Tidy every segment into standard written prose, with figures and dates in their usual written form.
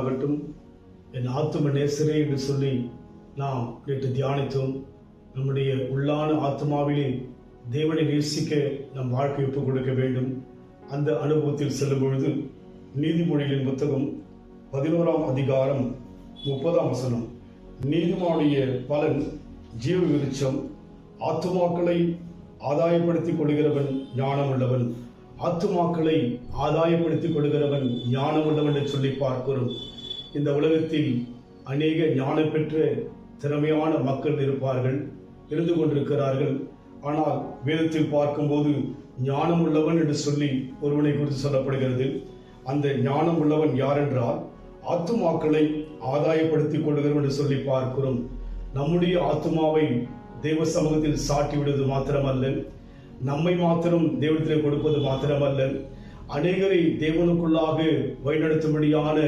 உண்டாகட்டும். என் ஆத்தும நேசரே என்று சொல்லி நாம் நேற்று தியானித்தோம். நம்முடைய உள்ளான ஆத்மாவிலே தேவனை நேசிக்க நம் வாழ்க்கை ஒப்புக் கொடுக்க வேண்டும். அந்த அனுபவத்தில் செல்லும் பொழுது நீதிமொழிகளின் புத்தகம் 11ஆம் அதிகாரம் 30ஆம் வசனம், நீதிமானுடைய பலன் ஜீவ விருட்சம், ஆத்துமாக்களை ஆதாயப்படுத்திக் கொள்கிறவன் ஞானம் உள்ளவன். ஆத்துமாக்களை ஆதாயப்படுத்திக் கொள்கிறவன் ஞானம் உள்ளவன் என்று சொல்லி பார்க்கிறோம். இந்த உலகத்தில் அநேக ஞானம் பெற்ற திறமையான மக்கள் இருப்பார்கள், இருந்து கொண்டிருக்கிறார்கள். ஆனால் வேதத்தில் பார்க்கும்போது ஞானம் உள்ளவன் என்று சொல்லி ஒருவனை குறித்து சொல்லப்படுகிறது. அந்த ஞானம் உள்ளவன் யார் என்றால் ஆத்துமாக்களை ஆதாயப்படுத்திக் கொள்கிறவன் என்று சொல்லி பார்க்கிறோம். நம்முடைய ஆத்துமாவை தேவ சமூகத்தில் சாட்டி விடுவது மாத்திரமல்ல, நம்மை மாத்திரம் தேவனத்திலே கொடுப்பது மாத்திரமல்ல, அநேகரை தேவனுக்குள்ளாக வழிநடத்தும்படியான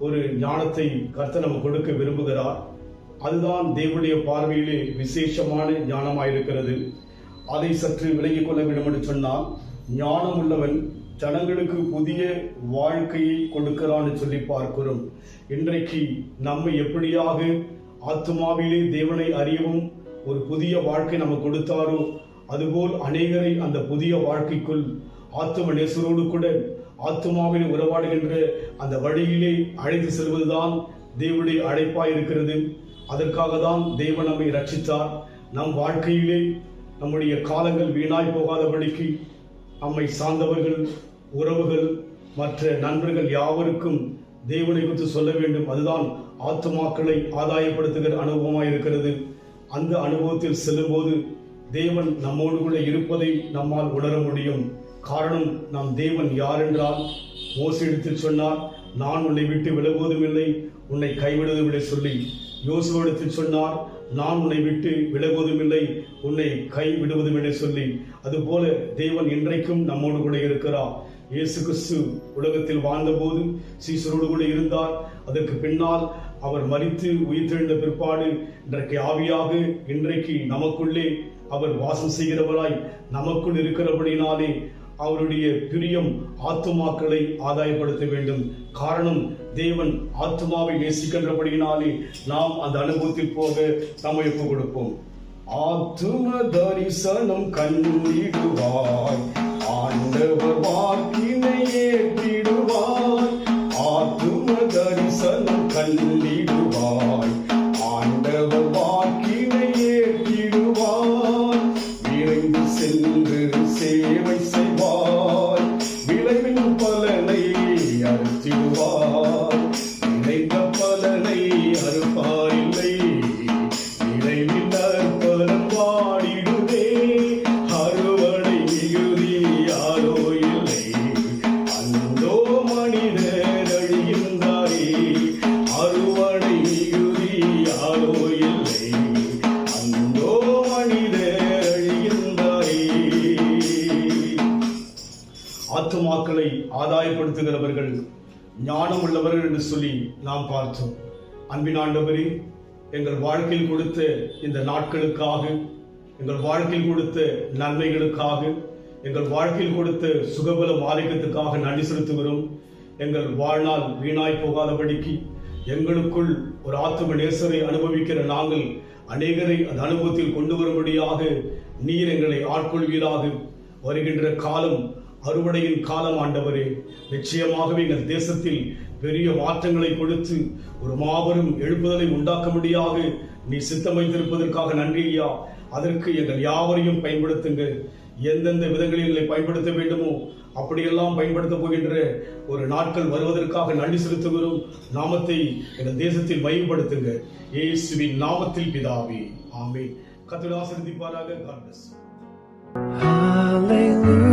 ஒரு ஞானத்தை கர்த்தர் நமக்கு கொடுக்க விரும்புகிறார். அதுதான் தேவனுடைய பார்வையிலே விசேஷமான ஞானமாயிருக்கிறது. அதை சற்று விலகிக் கொள்ள வேண்டும் என்று சொன்னால், ஞானம் உள்ளவன் ஜனங்களுக்கு புதிய வாழ்க்கையை கொடுக்கிறான் என்று சொல்லி பார்க்கிறோம். இன்றைக்கு நம்மை எப்படியாக ஆத்துமாவிலே தேவனை அறியவும் ஒரு புதிய வாழ்க்கை நமக்கு கொடுத்தாரோ, அதுபோல் அநேகரை அந்த புதிய வாழ்க்கைக்குள் ஆத்தும நேசரோடு கூட ஆத்துமாவில் உறவாடுகின்ற அந்த வழியிலே அழைத்து செல்வதுதான் தேவனுடைய அழைப்பாய் இருக்கிறது. அதற்காக தான் தேவன் நம்மை ரட்சித்தார். நம் வாழ்க்கையிலே நம்முடைய காலங்கள் வீணாய் போகாதபடிக்கு நம்மை சார்ந்தவர்கள், உறவுகள், மற்ற நண்பர்கள் யாவருக்கும் தேவனை குறித்து சொல்ல வேண்டும். அதுதான் ஆத்துமாக்களை ஆதாயப்படுத்துகிற அனுபவமாய் இருக்கிறது. அந்த அனுபவத்தில் செல்லும்போது தேவன் நம்மோடு கூட இருப்பதை நம்மால் உணர முடியும். காரணம், நம் தேவன் யார் என்றால் மோசேயிடத்தில் சொன்னார், நான் உன்னை விட்டு விலகுவதும் இல்லை, உன்னை கைவிடுவதும் இல்லை சொல்லி. யோசுவாவிடத்தில் சொன்னார், நான் உன்னை விட்டு விலகுவதும் இல்லை, உன்னை கைவிடுவதும் இல்லை சொல்லி. அதுபோல தேவன் இன்றைக்கும் நம்மோடு கூட இருக்கிறார். இயேசு கிறிஸ்து உலகத்தில் வாழ்ந்தபோது சீசரோடு கூட இருந்தார். அதற்கு பின்னால் அவர் மரித்து உயிர்த்தெழுந்த பிற்பாடு இன்றைக்கு ஆவியாக இன்றைக்கு நமக்குள்ளே அவர் வாசம் செய்கிறவராய் நமக்குள் இருக்கிறபடினாலே அவருடைய பிரியம் ஆத்துமாக்களை ஆதாயப்படுத்த வேண்டும். காரணம், தேவன் ஆத்துமாவை நேசிக்கின்றபடியினாலே நாம் அந்த அனுபவத்தில் போக நம்மை ஒப்புக் கொடுப்போம். ஆத்தும தரிசனம் கண்டிடுவாய், ஆண்டவர் வாக்கினை ஏற்றிடுவாய். ஆத்தும தரிசனம் கண்டிடுவாய், ஆண்டவர் வாக்கினை ஏற்றிடுவாய். விரைந்து சென்று சேவை செய்வாய், விளைவின் பலனை அறுத்திடுவாய். விளைந்த பலனை அறுப்பாரில்லை, விளைவின் அற்பலம் வாடிடுதே. அறுவடை மிகுதி யாரோ இல்லை, அந்தோ மனிதர் அழிகின்றாரே. அறுவடை மிகுதி யாரோ இல்லை, அந்தோ மனிதர் அழிகின்றாரே. ஆத்துமாக்களை ஆதாயப்படுத்துகிறவர்கள் ஞானம் உள்ளவர்கள் என்று சொல்லி நாம் பார்த்தோம். அன்பின் ஆண்டவரே, எங்கள் வாழ்க்கையில் கொடுத்த இந்த நாட்களுக்காக, எங்கள் வாழ்க்கையில் கொடுத்த நன்மைகளுக்காக, எங்கள் வாழ்க்கையில் கொடுத்த சுகபலம் ஆரோக்கியத்துக்காக நன்றி செலுத்துகிறோம். எங்கள் வாழ்நாள் வீணாய் போகாதபடிக்கு எங்களுக்குள் ஒரு ஆத்தும நேசரை அனுபவிக்கிற நாங்கள் அநேகரை அந்த அனுபவத்தில் கொண்டு வரும்படியாக நீர் எங்களை ஆட்கொள்வீராக. வருகின்ற காலம் அறுவடையின் காலம் ஆண்டவரே. நிச்சயமாகவே எங்கள் தேசத்தில் பெரிய மாற்றங்களை கொடுத்து ஒரு மாபெரும் எழுப்புதலை உண்டாக்கும்படியாக நீ சித்தம் வைத்திருப்பதற்காக நன்றி ஐயா. அதற்கு எங்கள் யாவரையும் பயன்படுத்துங்க. எந்தெந்த விதங்களில் எங்களை பயன்படுத்த வேண்டுமோ அப்படியெல்லாம் பயன்படுத்த போகின்ற ஒரு நாட்கள் வருவதற்காக நன்றி செலுத்துகிறோம். நாமத்தை எங்கள் தேசத்தில் மையப்படுத்துங்க. இயேசுவின் நாமத்தில் பிதாவே, ஆமென். கர்த்தர் ஆசீர்வதிப்பாராக. God bless. Hallelujah.